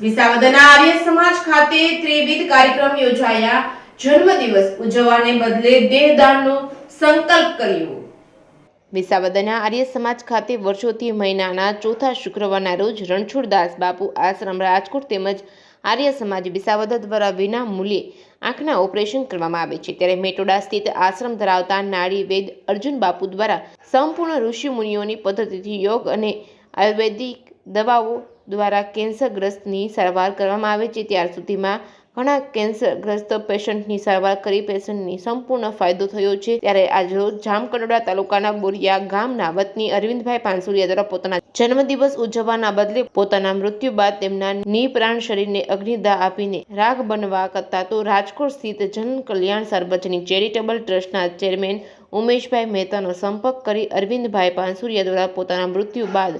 વિસાવદરના આર્ય સમાજ ખાતે ત્રિવિધ કાર્યક્રમ યોજાયા। જન્મદિવસ ઉજવવાને બદલે દેહદાનનો સંકલ્પ કર્યો। વિસાવદરના આર્ય સમાજ ખાતે વર્ષોથી મહિનાના ચોથા શુક્રવારના રોજ રણછોડદાસ બાપુ આશ્રમ રાજકોટ તેમજ આર્ય સમાજ વિસાવદર દ્વારા વિના મૂલ્યે આંખના ઓપરેશન કરવામાં આવે છે। ત્યારે મેટોડા સ્થિત આશ્રમ ધરાવતા નાડી વૈદ અર્જુન બાપુ દ્વારા સંપૂર્ણ ઋષિ મુનિઓની પદ્ધતિથી યોગ અને આયુર્વેદિક દવાઓ દ્વારા કેન્સરગ્રસ્તની સારવાર કરવામાં આવે છે। ત્યાર સુધીમાં ઘણા કેન્સરગ્રસ્ત પેશન્ટની સારવાર કરી પેશન્ટની સંપૂર્ણ ફાયદો થયો છે। ત્યારે આજરોજ જામકંડોળા તાલુકાના બોરિયા ગામના વતની અરવિંદભાઈ પાનસુરિયા દ્વારા પોતાના જન્મદિવસ ઉજવવાના બદલે પોતાના મૃત્યુ બાદ તેમના નિપ્રાણ શરીરને અગ્નિદાહ આપીને રાખ બનવા કરતા તો રાજકોટ સ્થિત જન કલ્યાણ સાર્વજનિક ચેરિટેબલ ટ્રસ્ટના ચેરમેન ઉમેશભાઈ મહેતાનો સંપર્ક કરી અરવિંદભાઈ પાનસુરિયા દ્વારા પોતાના મૃત્યુ બાદ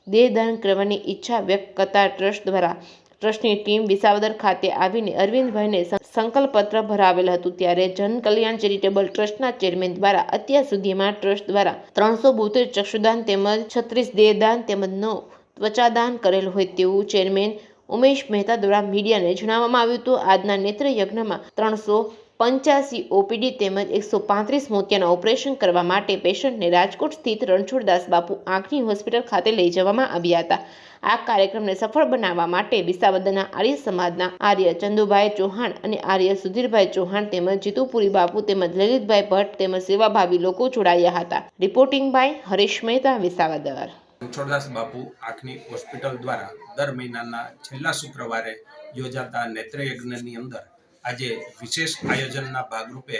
દેહદાન કરવાની ઈચ્છા વ્યક્ત કરતા ટ્રસ્ટ દ્વારા ટ્રસ્ટની ટીમ વિસાવદર ખાતે આવીને અરવિંદભાઈને સંકલ્પપત્ર ભરાવેલ હતું। ત્યારે જન કલ્યાણ ચેરિટેબલ ટ્રસ્ટના ચેરમેન દ્વારા અત્યાર સુધીમાં ટ્રસ્ટ દ્વારા 372 ચક્ષુદાન તેમજ 36 દેહદાન તેમજ 9 ત્વચાદાન કરેલ હોય તેવું ચેરમેન ઉમેશ મહેતા દ્વારા મીડિયાને જણાવવામાં આવ્યું હતું। આજના નેત્ર યજ્ઞમાં 385 ઓપીડી તેમજ 135 મોતિયાના ઓપરેશન કરવા માટે પેશન્ટને રાજકોટ સ્થિત રણછોડદાસ બાપુ આંખની હોસ્પિટલ ખાતે લઈ જવામાં આવ્યા હતા। આ કાર્યક્રમને સફળ બનાવવા માટે વિસાવદરના આર્ય સમાજના આર્ય ચંદુભાઈ ચૌહાણ અને આર્ય સુધીરભાઈ ચૌહાણ તેમજ જીતુપુરી બાપુ તેમજ લલિતભાઈ ભટ્ટ તેમજ સેવાભાવી લોકો જોડાયા હતા। Reporting by Harish Mehta, Visavadar. રણછોડદાસ બાપુ આંખની હોસ્પિટલ દ્વારા દર મહિનાના છેલ્લા શુક્રવારે યોજાતા નેત્રયજ્ઞની અંદર આજે વિશેષ આયોજનના ભાગરૂપે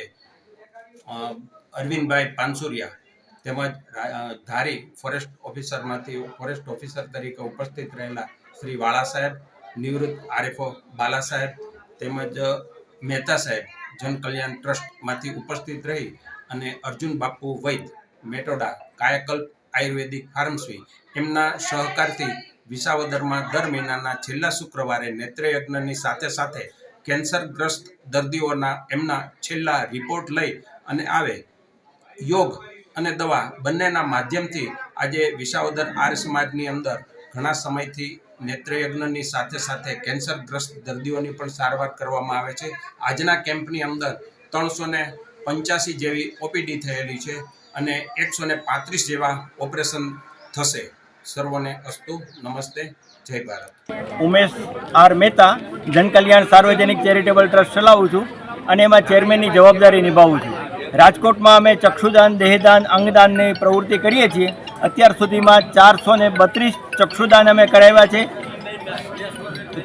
અરવિંદભાઈ પાનસુરિયા તેમજ ધારી ફોરેસ્ટ ઓફિસર તરીકે ઉપસ્થિત રહેલા શ્રી વાળા સાહેબ, નિવૃત્ત આરએફઓ બાલા સાહેબ તેમજ મહેતા સાહેબ જન કલ્યાણ ટ્રસ્ટમાંથી ઉપસ્થિત રહી અને અર્જુન બાપુ વૈદ મેટોડા કાયાકલ્પ આયુર્વેદિક ફાર્મસી એમના સહકારથી વિસાવદરમાં દર મહિનાના છેલ્લા શુક્રવારે નેત્રયજ્ઞની સાથે સાથે કેન્સરગ્રસ્ત દર્દીઓના એમના છેલ્લા રિપોર્ટ લઈ અને આવે યોગ અને દવા બંનેના માધ્યમથી આજે વિસાવદર આર્ય સમાજની અંદર ઘણા સમયથી નેત્રયજ્ઞની સાથે સાથે કેન્સરગ્રસ્ત દર્દીઓની પણ સારવાર કરવામાં આવે છે। આજના કેમ્પની અંદર 385 જેવી ઓપીડી થયેલી છે અને 135 જેવા ઓપરેશન થશે। સર્વને અસ્તુ, નમસ્તે, જય ભારત। ઉમેશ આર મહેતા જન કલ્યાણ સાર્વજનિક ચેરિટેબલ ટ્રસ્ટ ચલાવું છું અને એમાં ચેરમેનની જવાબદારી નિભાવું છું। રાજકોટમાં અમે ચક્ષુદાન, દેહદાન, અંગદાનની પ્રવૃત્તિ કરીએ છીએ। અત્યાર સુધીમાં 432 ચક્ષુદાન અમે કરાવ્યા છે,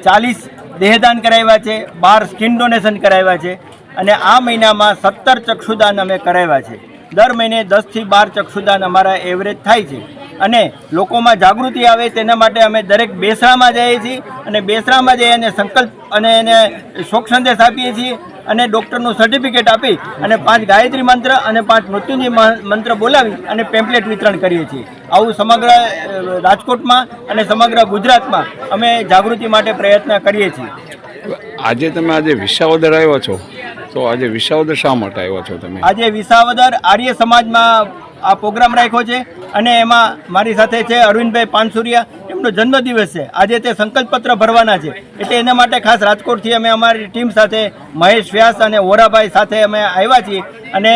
40 દેહદાન કરાવ્યા છે, 12 સ્કિન ડોનેશન કરાવ્યા છે અને આ મહિનામાં 17 ચક્ષુદાન અમે કરાવ્યા છે। દર મહિને 10 થી 12 ચક્ષુદાન અમારા એવરેજ થાય છે અને લોકોમાં જાગૃતિ આવે તેના માટે અમે દરેક બેસરામાં જઈએ છીએ અને બેસરામાં જઈ અને સંકલ્પ અને એને શોક સંદેશ આપીએ છીએ અને ડૉક્ટરનું સર્ટિફિકેટ આપી અને 5 ગાયત્રી મંત્ર અને 5 મૃત્યુંજય મંત્ર બોલાવી અને પેમ્પલેટ વિતરણ કરીએ છીએ। આવું સમગ્ર રાજકોટમાં અને સમગ્ર ગુજરાતમાં અમે જાગૃતિ માટે પ્રયત્ન કરીએ છીએ। આજે તમે વિસાવદર આવ્યા છો તો આજે વિસાવદર શા માટે આવ્યા છો તમે? આજે વિસાવદર આર્ય સમાજમાં આ પ્રોગ્રામ રાખ્યો છે અને એમાં મારી સાથે છે અરવિંદભાઈ પાનસુરિયા, એમનો જન્મદિવસ છે। આજે તે સંકલ્પપત્ર ભરવાના છે એટલે એના માટે ખાસ રાજકોટથી અમે અમારી ટીમ સાથે મહેશ વ્યાસ અને વોરાભાઈ સાથે અમે આવ્યા છીએ અને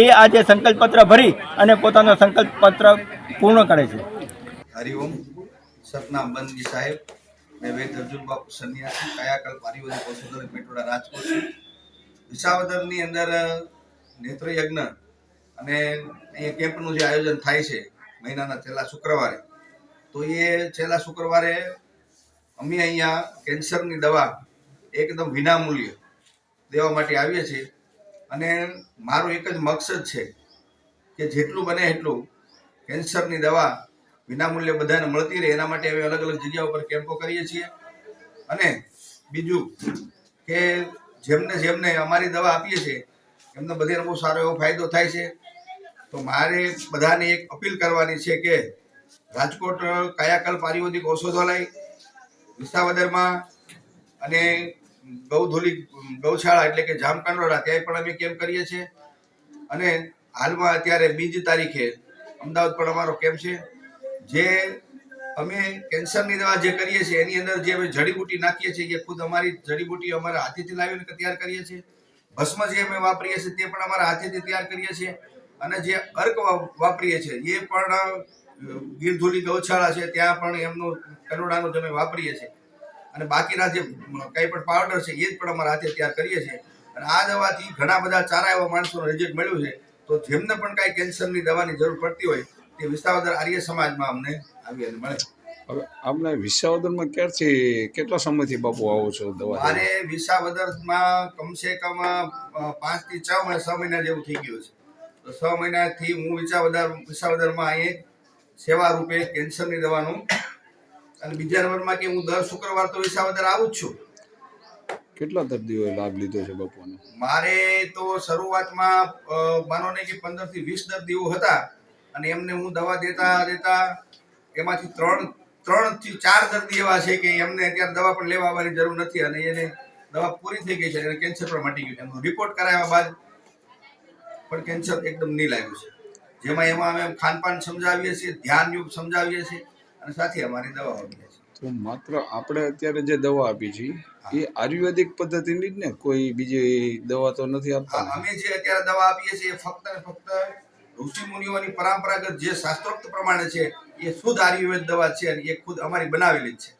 એ આજે સંકલ્પપત્ર ભરી અને પોતાનો સંકલ્પપત્ર પૂર્ણ કરે છે। હરિઓમ। સતનામ બંદી સાહેબ, મેં વૈદ અર્જુન બાપુ સન્યાસી કાયાકલ્પ આયુર્વેદિક ઔષધોને મેટોડા રાજકોટ છું। વિસાવદરની અંદર નેત્રયજ્ઞ અને અહીંયા કેમ્પનું જે આયોજન થાય છે મહિનાના છેલ્લા શુક્રવારે, તો એ છેલ્લા શુક્રવારે અમે અહીંયા કેન્સરની દવા એકદમ વિનામૂલ્ય દેવા માટે આવીએ છીએ અને મારો એક જ મકસદ છે કે જેટલું બને એટલું કેન્સરની દવા વિનામૂલ્યે બધાને મળતી રહે એના માટે અમે અલગ અલગ જગ્યાઓ પર કેમ્પો કરીએ છીએ। અને બીજું કે જેમને અમારી દવા આપીએ છીએ એમને બધાને બહુ સારો એવો ફાયદો થાય છે। તો મારે બધાને એક અપીલ કરવાની છે કે રાજકોટ કાયાકલ્પ આયુર્વેદિક ઔષધાલય વિસાવદરમાં અને ગૌધોલી ગૌશાળા એટલે કે જામકંડોળા ત્યાં પણ અમે કેમ્પ કરીએ છીએ અને હાલમાં અત્યારે 2 તારીખે અમદાવાદ પણ અમારો કેમ્પ છે। જે અમે કેન્સરની દવા જે કરીએ છીએ એની અંદર જે અમે જડીબુટી નાખીએ છીએ એ ખુદ અમારી જડીબુટી અમારા હાથેથી લાવીને તૈયાર કરીએ છીએ. ભસ્મ જે અમે વાપરીએ છીએ તે પણ અમારા હાથેથી તૈયાર કરીએ છીએ. અને જે અર્ક વાપરીએ છીએ એ પણ ગીરધુલી ગૌશાળા છે ત્યાં પણ એમનું કરોડાનું જ અમે વાપરીએ છીએ. અને બાકીના જે કંઈ પણ પાવડર છે એ જ પણ અમારા હાથે તૈયાર કરીએ છીએ. અને આ દવાથી ઘણા બધા સારા એવા માણસોનું રિઝલ્ટ મળ્યું છે. તો જેમને પણ કાંઈ કેન્સરની દવાની જરૂર પડતી હોય તે વિસાવદર આર્ય સમાજમાં અમને આવી અને મળે. હવે આપણે વિસાવદરમાં ક્યારથી કેટલા સમયથી બાપુ આવો છો દવા મારે વિસાવદરમાં કમસે કમ 5 થી 6 મહિના જેવું થઈ ગયું છે. તો 6 મહિનાથી હું વિસાવદરમાં અહીં સેવા રૂપે કેન્સરની દવાનું. અને બીજા નંબરમાં કે હું દર શુક્રવાર તો વિસાવદર આવું જ છું. કેટલા દર્દીઓએ લાભ લીધો છે બાપુનો? મારે તો શરૂઆતમાં માનો ને કે 15 થી 20 દર્દીઓ હતા. અને એમને હું દવા દેતા એમાંથી 3 થી 4 દર્દી એવા છે કે એમને અત્યારે દવા પણ લેવા આવવાની જરૂર નથી અને એને દવા પૂરી થઈ ગઈ છે અને કેન્સર પણ મટી ગયું છે. એમનો રિપોર્ટ કરાવ્યા બાદ પણ કેન્સર એકદમ નહીં લાગ્યું છે. જેમાં એમાં અમે ખાનપાન સમજાવીએ છીએ, ધ્યાન યુગ સમજાવીએ છીએ અને સાથે અમારી દવાઓ આપીએ છીએ. તો માત્ર આપણે અત્યારે જે દવા આપી છે એ આયુર્વેદિક પદ્ધતિની જ ને, કોઈ બીજી દવા તો નથી આપતા? અમે જે અત્યારે દવા આપીએ છીએ એ ફક્ત ને ફક્ત ઋષિ મુનિઓની પરંપરાગત જે શાસ્ત્રોક્ત પ્રમાણે છે એ શુદ્ધ આયુર્વેદ દવા છે અને એ ખુદ અમારી બનાવેલી જ છે.